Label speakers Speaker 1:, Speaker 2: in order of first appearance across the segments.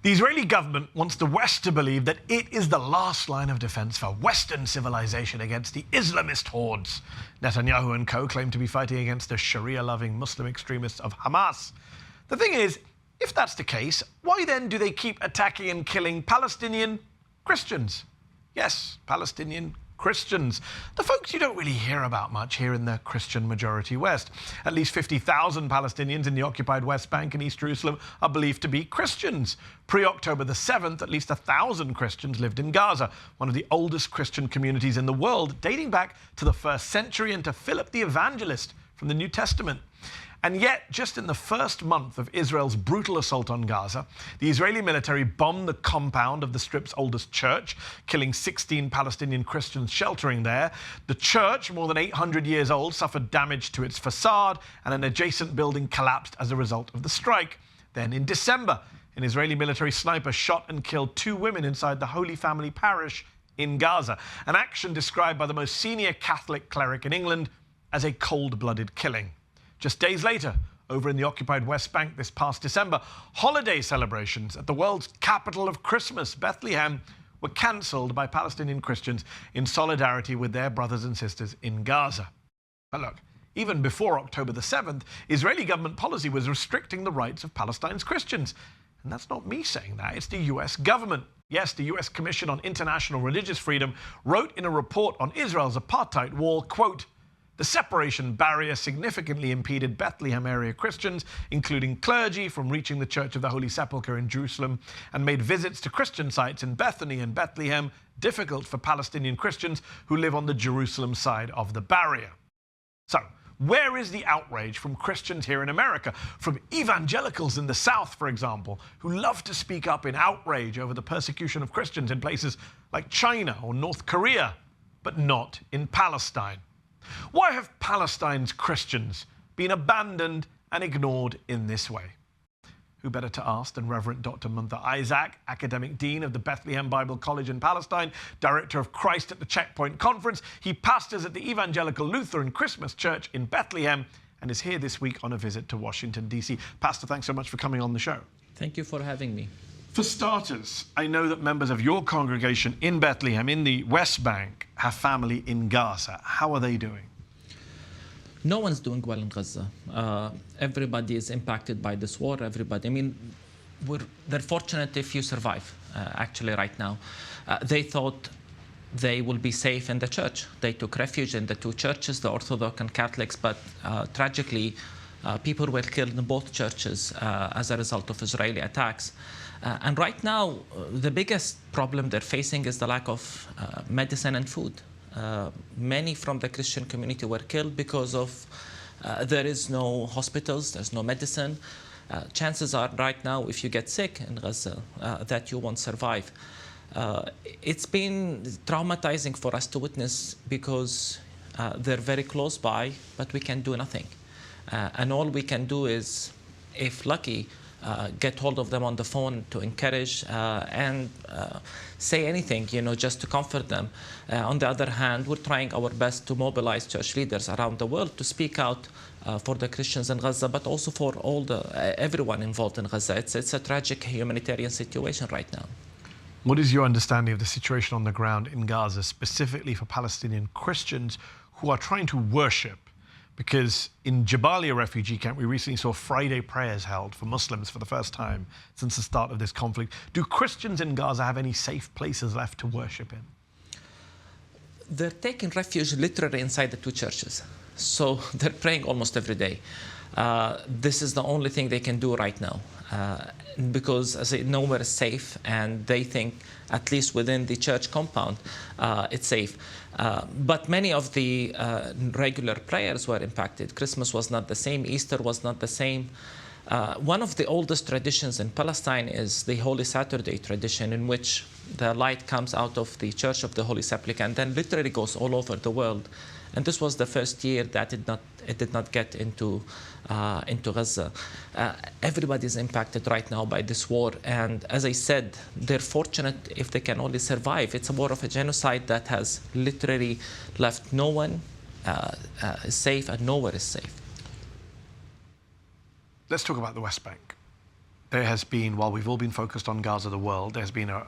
Speaker 1: The Israeli government wants the West to believe that it is the last line of defense for Western civilization against the Islamist hordes. Netanyahu and co claim to be fighting against the Sharia-loving Muslim extremists of Hamas. The thing is, if that's the case, why then do they keep attacking and killing Palestinian Christians? Yes, Palestinian Christians. The folks you don't really hear about much here in the Christian majority West. At least 50,000 Palestinians in the occupied West Bank and East Jerusalem are believed to be Christians. Pre-October the 7th, at least 1,000 Christians lived in Gaza, one of the oldest Christian communities in the world, dating back to the 1st century and to Philip the Evangelist from the New Testament. And yet, just in the first month of Israel's brutal assault on Gaza, the Israeli military bombed the compound of the Strip's oldest church, killing 16 Palestinian Christians sheltering there. The church, more than 800 years old, suffered damage to its facade, and an adjacent building collapsed as a result of the strike. Then, in December, an Israeli military sniper shot and killed 2 women inside the Holy Family Parish in Gaza, an action described by the most senior Catholic cleric in England as a cold-blooded killing. Just days later, over in the occupied West Bank this past December, holiday celebrations at the world's capital of Christmas, Bethlehem, were cancelled by Palestinian Christians in solidarity with their brothers and sisters in Gaza. But look, even before October the 7th, Israeli government policy was restricting the rights of Palestine's Christians. And that's not me saying that, it's the US government. Yes, the US Commission on International Religious Freedom wrote in a report on Israel's apartheid wall, quote, "The separation barrier significantly impeded Bethlehem area Christians, including clergy, from reaching the Church of the Holy Sepulchre in Jerusalem, and made visits to Christian sites in Bethany and Bethlehem difficult for Palestinian Christians who live on the Jerusalem side of the barrier." So, where is the outrage from Christians here in America, from evangelicals in the South, for example, who love to speak up in outrage over the persecution of Christians in places like China or North Korea, but not in Palestine? Why have Palestine's Christians been abandoned and ignored in this way? Who better to ask than Reverend Dr. Munther, Academic Dean of the Bethlehem Bible College in Palestine, Director of Christ at the Checkpoint Conference. He pastors at the Evangelical Lutheran Christmas Church in Bethlehem and is here this week on a visit to Washington, D.C. Pastor, thanks so much for coming on the show.
Speaker 2: Thank you for having me.
Speaker 1: For starters, I know that members of your congregation in Bethlehem, in the West Bank, have family in Gaza. How are they doing?
Speaker 2: No one's doing well in Gaza. Everybody is impacted by this war. Everybody. I mean, they're fortunate if you survive, actually, right now. They thought they will be safe in the church. They took refuge in the 2 churches, the Orthodox and Catholics, but tragically, people were killed in both churches as a result of Israeli attacks. And right now, the biggest problem they're facing is the lack of medicine and food. Many from the Christian community were killed because of there is no hospitals, there's no medicine. Chances are right now, if you get sick in Gaza, that you won't survive. It's been traumatizing for us to witness because they're very close by, but we can do nothing. And all we can do is, if lucky, get hold of them on the phone to encourage and say anything, just to comfort them. On the other hand, we're trying our best to mobilize church leaders around the world to speak out for the Christians in Gaza, but also for everyone involved in Gaza. It's a tragic humanitarian situation right now.
Speaker 1: What is your understanding of the situation on the ground in Gaza, specifically for Palestinian Christians who are trying to worship? Because in Jabalia refugee camp, we recently saw Friday prayers held for Muslims for the first time since the start of this conflict. Do Christians in Gaza have any safe places left to worship in?
Speaker 2: They're taking refuge literally inside the 2 churches. So they're praying almost every day. This is the only thing they can do right now. Because, as I say, nowhere is safe, and they think, at least within the church compound, it's safe. But many of the regular prayers were impacted. Christmas was not the same. Easter was not the same. One of the oldest traditions in Palestine is the Holy Saturday tradition, in which the light comes out of the Church of the Holy Sepulchre and then literally goes all over the world. And this was the first year that it did not get into Gaza. Everybody is impacted right now by this war. And as I said, they're fortunate if they can only survive. It's a war of a genocide that has literally left no one safe and nowhere is safe.
Speaker 1: Let's talk about the West Bank. there has been, while we've all been focused on Gaza, the world, there's been an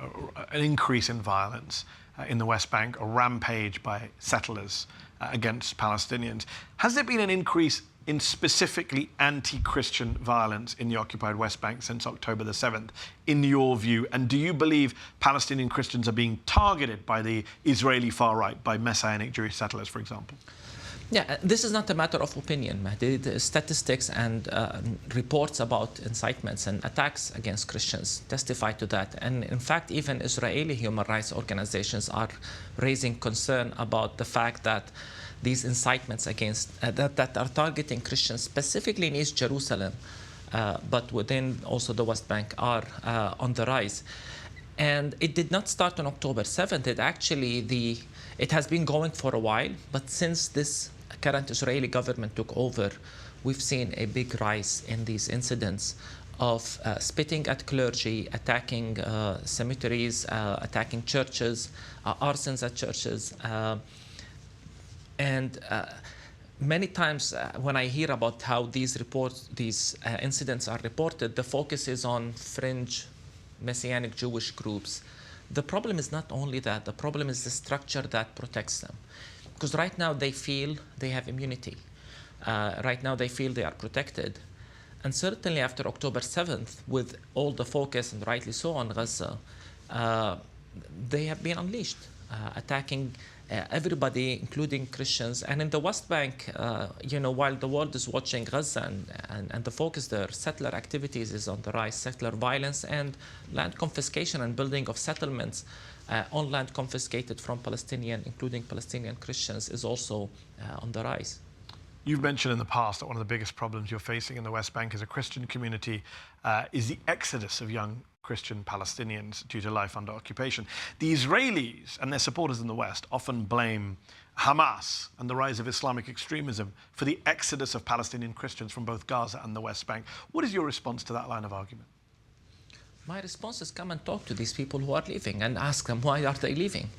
Speaker 1: increase in violence in the West Bank, a rampage by settlers against Palestinians. Has there been an increase in specifically anti-Christian violence in the occupied West Bank since October the 7th, in your view? And do you believe Palestinian Christians are being targeted by the Israeli far-right, by Messianic Jewish settlers, for example?
Speaker 2: Yeah, this is not a matter of opinion, Mahdi. The statistics and reports about incitements and attacks against Christians testify to that. And in fact, even Israeli human rights organizations are raising concern about the fact that these incitements against that are targeting Christians, specifically in East Jerusalem, but within also the West Bank, are on the rise. And it did not start on October 7th. It has been going for a while, but since this current Israeli government took over, we've seen a big rise in these incidents of spitting at clergy, attacking cemeteries, attacking churches, arsons at churches. And many times when I hear about how these incidents are reported, the focus is on fringe Messianic Jewish groups. The problem is not only that, the problem is the structure that protects them. Because right now they feel they have immunity. Right now they feel they are protected. And certainly after October 7th, with all the focus, and rightly so, on Gaza, they have been unleashed, attacking everybody, including Christians. And in the West Bank, while the world is watching Gaza and the focus there, settler activities is on the rise, settler violence and land confiscation and building of settlements on land confiscated from Palestinian, including Palestinian Christians, is also on the rise.
Speaker 1: You've mentioned in the past that one of the biggest problems you're facing in the West Bank as a Christian community is the exodus of young Christian Palestinians due to life under occupation. The Israelis and their supporters in the West often blame Hamas and the rise of Islamic extremism for the exodus of Palestinian Christians from both Gaza and the West Bank. What is your response to that line of argument?
Speaker 2: My response is come and talk to these people who are leaving and ask them why are they leaving.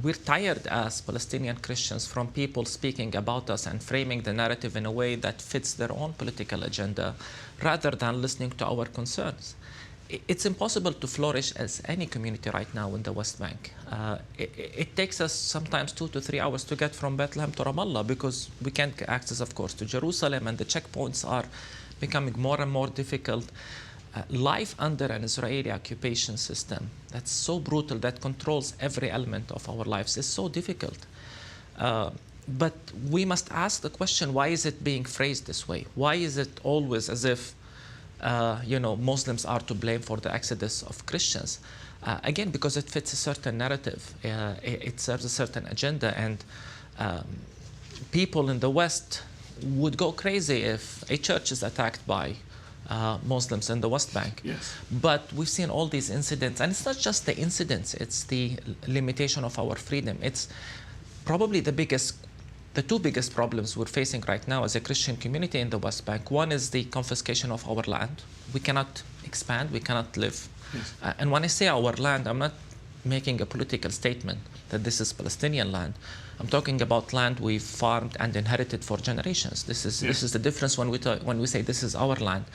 Speaker 2: We're tired as Palestinian Christians from people speaking about us and framing the narrative in a way that fits their own political agenda rather than listening to our concerns. It's impossible to flourish as any community right now in the West Bank. It takes us sometimes 2 to 3 hours to get from Bethlehem to Ramallah because we can't get access, of course, to Jerusalem, and the checkpoints are becoming more and more difficult. Life under an Israeli occupation system that's so brutal, that controls every element of our lives, is so difficult. But we must ask the question, why is it being phrased this way? Why is it always as if Muslims are to blame for the exodus of Christians? Again, because it fits a certain narrative. It serves a certain agenda, and people in the West would go crazy if a church is attacked by Muslims in the West Bank.
Speaker 1: Yes.
Speaker 2: But we've seen all these incidents, and it's not just the incidents, it's the limitation of our freedom. It's probably the two biggest problems we're facing right now as a Christian community in the West Bank. One is the confiscation of our land. We cannot expand, we cannot live.
Speaker 1: Yes.
Speaker 2: And when I say our land, I'm not making a political statement that this is Palestinian land. I'm talking about land we've farmed and inherited for generations. This is the difference when we say this is our land.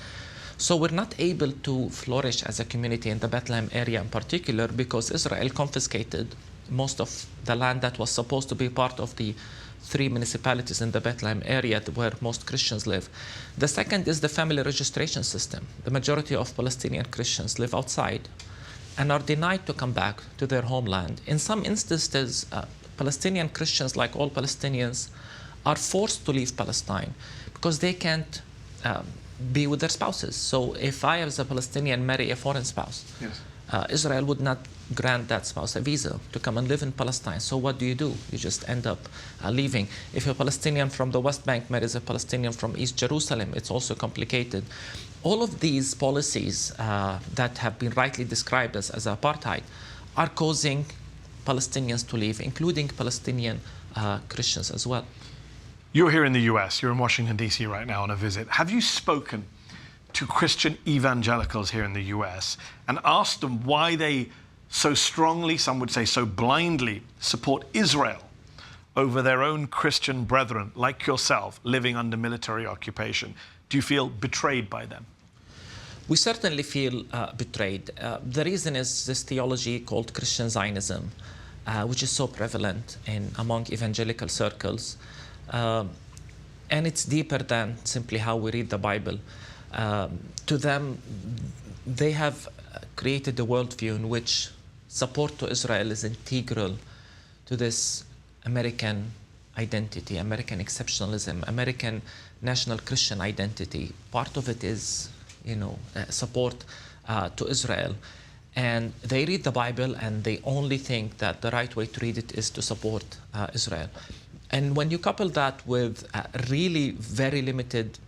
Speaker 2: So we're not able to flourish as a community in the Bethlehem area in particular because Israel confiscated most of the land that was supposed to be part of the 3 municipalities in the Bethlehem area where most Christians live. The second is the family registration system. The majority of Palestinian Christians live outside and are denied to come back to their homeland. In some instances, Palestinian Christians, like all Palestinians, are forced to leave Palestine because they can't be with their spouses. So if I, as a Palestinian, marry a foreign spouse,
Speaker 1: yes,
Speaker 2: Israel would not grant that spouse a visa to come and live in Palestine. So what do? You just end up leaving. If a Palestinian from the West Bank marries a Palestinian from East Jerusalem, it's also complicated. All of these policies that have been rightly described as apartheid are causing Palestinians to leave, including Palestinian Christians as well.
Speaker 1: You're here in the US, you're in Washington, D.C. right now on a visit. Have you spoken to Christian evangelicals here in the US and asked them why they so strongly, some would say so blindly, support Israel over their own Christian brethren, like yourself, living under military occupation? Do you feel betrayed by them?
Speaker 2: We certainly feel betrayed. The reason is this theology called Christian Zionism, which is so prevalent among evangelical circles. And it's deeper than simply how we read the Bible. To them, they have created a worldview in which support to Israel is integral to this American identity, American exceptionalism, American national Christian identity. Part of it is, support to Israel. And they read the Bible and they only think that the right way to read it is to support Israel. And when you couple that with really very limited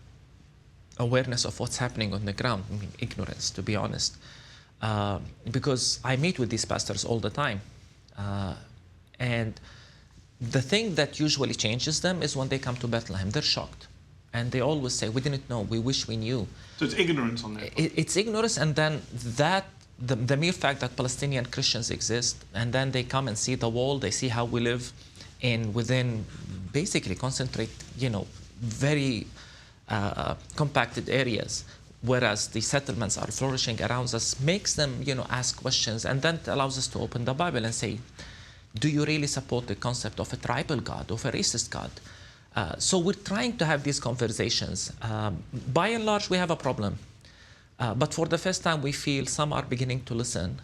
Speaker 2: awareness of what's happening on the ground, I mean, ignorance, to be honest, because I meet with these pastors all the time. And the thing that usually changes them is when they come to Bethlehem. They're shocked. And they always say, we didn't know, we wish we knew.
Speaker 1: So it's ignorance on their part.
Speaker 2: It's ignorance, and then the mere fact that Palestinian Christians exist, and then they come and see the wall, they see how we live within basically concentrate, very compacted areas, whereas the settlements are flourishing around us, makes them, ask questions, and then it allows us to open the Bible and say, do you really support the concept of a tribal God, of a racist God? So we're trying to have these conversations. By and large, we have a problem. But for the first time, we feel some are beginning to listen.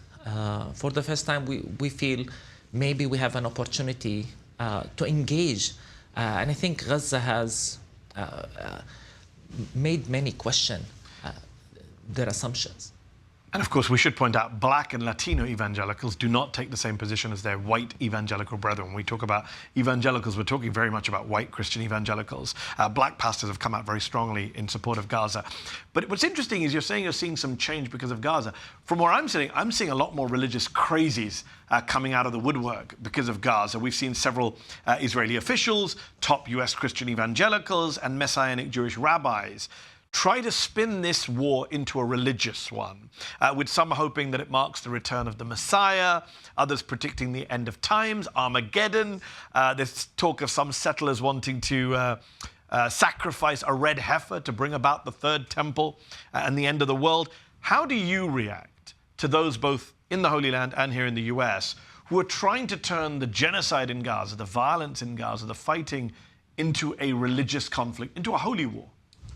Speaker 2: For the first time, we feel maybe we have an opportunity to engage. And I think Gaza has made many question their assumptions.
Speaker 1: And of course, we should point out, black and Latino evangelicals do not take the same position as their white evangelical brethren. When we talk about evangelicals, we're talking very much about white Christian evangelicals. Black pastors have come out very strongly in support of Gaza. But what's interesting is you're saying you're seeing some change because of Gaza. From where I'm sitting, I'm seeing a lot more religious crazies coming out of the woodwork because of Gaza. We've seen several Israeli officials, top US Christian evangelicals, and Messianic Jewish rabbis try to spin this war into a religious one, with some hoping that it marks the return of the Messiah, others predicting the end of times, Armageddon. There's talk of some settlers wanting to sacrifice a red heifer to bring about the third temple and the end of the world. How do you react to those both in the Holy Land and here in the US who are trying to turn the genocide in Gaza, the violence in Gaza, the fighting, into a religious conflict, into a holy war?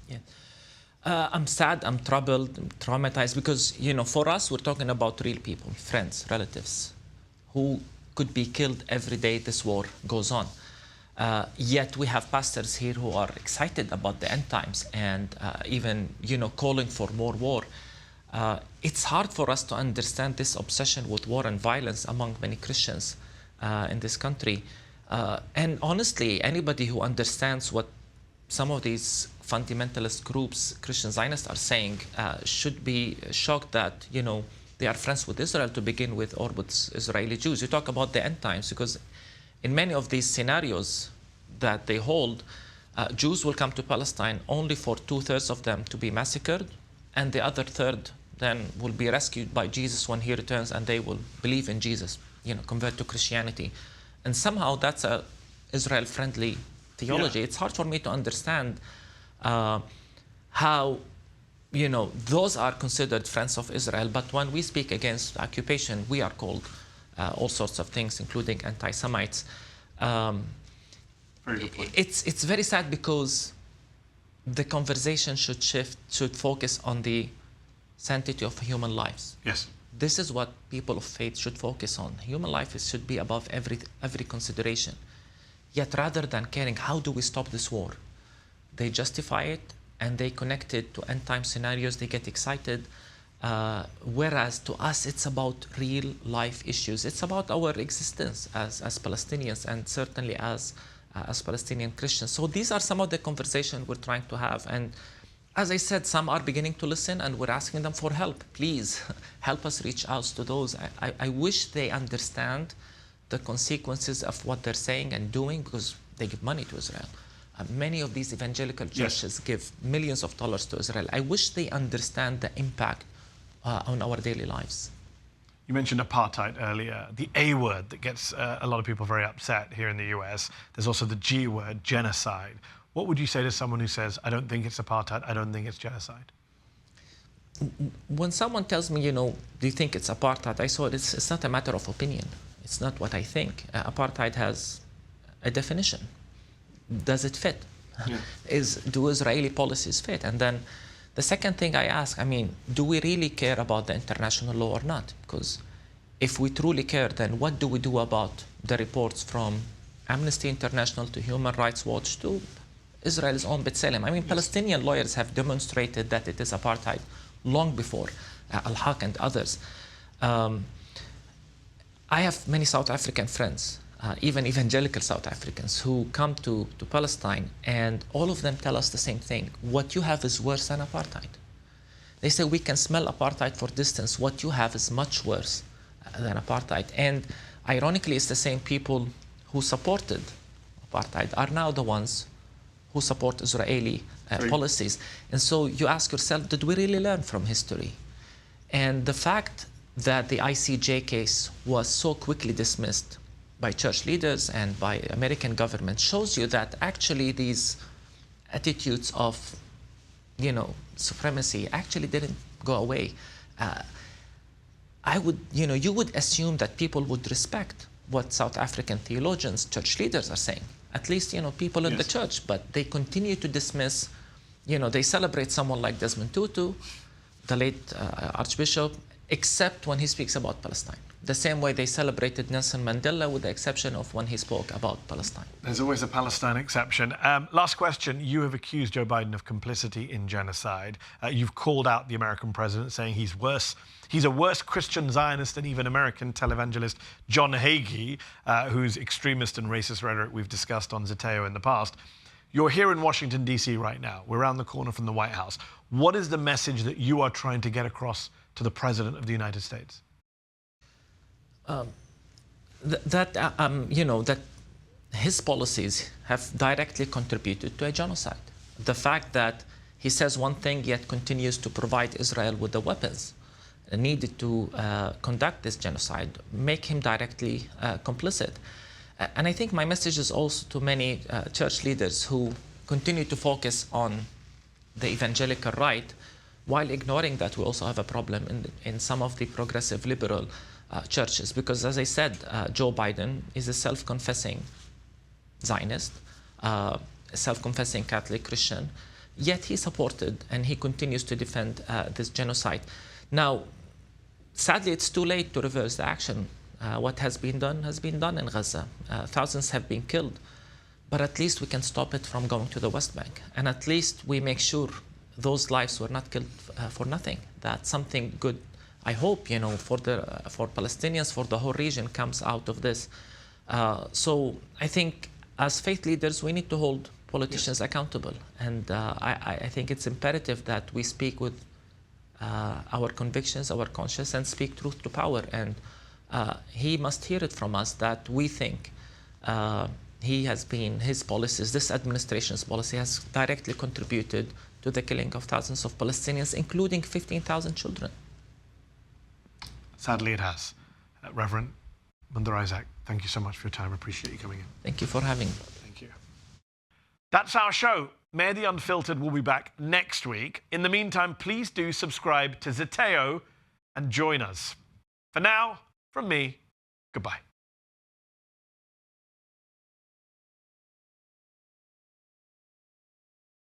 Speaker 2: Yeah. I'm sad, I'm troubled, I'm traumatized, because, for us, we're talking about real people, friends, relatives, who could be killed every day this war goes on. Yet we have pastors here who are excited about the end times and even, calling for more war. It's hard for us to understand this obsession with war and violence among many Christians in this country. And honestly, anybody who understands what some of these fundamentalist groups, Christian Zionists, are saying should be shocked that, they are friends with Israel to begin with, or with Israeli Jews. You talk about the end times, because in many of these scenarios that they hold, Jews will come to Palestine only for 2/3 of them to be massacred, and the other third then will be rescued by Jesus when he returns, and they will believe in Jesus, convert to Christianity. And somehow that's a Israel-friendly theology. Yeah. It's hard for me to understand how, those are considered friends of Israel, but when we speak against occupation, we are called all sorts of things, including anti-Semites.
Speaker 1: Very good point.
Speaker 2: It's very sad, because the conversation should focus on the sanctity of human lives.
Speaker 1: Yes.
Speaker 2: This is what people of faith should focus on. Human life should be above every consideration. Yet rather than caring, how do we stop this war? They justify it, and they connect it to end-time scenarios. They get excited. Whereas to us, it's about real life issues. It's about our existence as Palestinians, and certainly as Palestinian Christians. So these are some of the conversations we're trying to have. And as I said, some are beginning to listen, and we're asking them for help. Please help us reach out to those. I wish they understand the consequences of what they're saying and doing, because they give money to Israel. Many of these evangelical churches give millions of dollars to Israel. I wish they understand the impact on our daily lives.
Speaker 1: You mentioned apartheid earlier, the A word that gets a lot of people very upset here in the US. There's also the G word, genocide. What would you say to someone who says, I don't think it's apartheid, I don't think it's genocide?
Speaker 2: when someone tells me, do you think it's apartheid? I saw it's not a matter of opinion. It's not what I think. Apartheid has a definition. Does it fit? Yeah. Do Israeli policies fit? And then the second thing I ask, do we really care about the international law or not? Because if we truly care, then what do we do about the reports from Amnesty International to Human Rights Watch to Israel's own Bethlehem? Yes. Palestinian lawyers have demonstrated that it is apartheid long before Al-Haq and others. I have many South African friends, even evangelical South Africans, who come to Palestine, and all of them tell us the same thing. What you have is worse than apartheid. They say, we can smell apartheid for distance. What you have is much worse than apartheid. And ironically, it's the same people who supported apartheid are now the ones who support Israeli policies. And so you ask yourself, did we really learn from history? And the fact that the ICJ case was so quickly dismissed by church leaders and by American government shows you that actually these attitudes of, supremacy actually didn't go away. You would assume that people would respect what South African theologians, church leaders are saying, at least, people in the church, but they continue to dismiss, they celebrate someone like Desmond Tutu, the late Archbishop, except when he speaks about Palestine. The same way they celebrated Nelson Mandela, with the exception of when he spoke about Palestine. There's
Speaker 1: always a Palestine exception. Last question. You have accused Joe Biden of complicity in genocide. You've called out the American president, saying he's worse. He's a worse Christian Zionist than even American televangelist John Hagee, whose extremist and racist rhetoric we've discussed on Zeteo in the past. You're here in Washington, D.C. right now. We're around the corner from the White House. What is the message that you are trying to get across to the President of the United States?
Speaker 2: That his policies have directly contributed to a genocide. The fact that he says one thing yet continues to provide Israel with the weapons needed to conduct this genocide make him directly complicit. And I think my message is also to many church leaders who continue to focus on the evangelical right while ignoring that we also have a problem in some of the progressive liberal churches. Because as I said, Joe Biden is a self-confessing Zionist, a self-confessing Catholic Christian, yet he supported and he continues to defend this genocide. Now, sadly, it's too late to reverse the action. What has been done in Gaza. Thousands have been killed, but at least we can stop it from going to the West Bank. And at least we make sure those lives were not killed for nothing, that something good, I hope, for Palestinians, for the whole region, comes out of this. So I think as faith leaders, we need to hold politicians accountable. And I think it's imperative that we speak with our convictions, our conscience, and speak truth to power. And he must hear it from us that we think his policies, this administration's policy, has directly contributed to the killing of thousands of Palestinians, including 15,000 children.
Speaker 1: Sadly, it has. Reverend Munther Isaac, thank you so much for your time. I appreciate you coming in.
Speaker 2: Thank you for having me.
Speaker 1: Thank you. That's our show. Mayor the Unfiltered will be back next week. In the meantime, please do subscribe to Zeteo and join us. For now, from me, goodbye.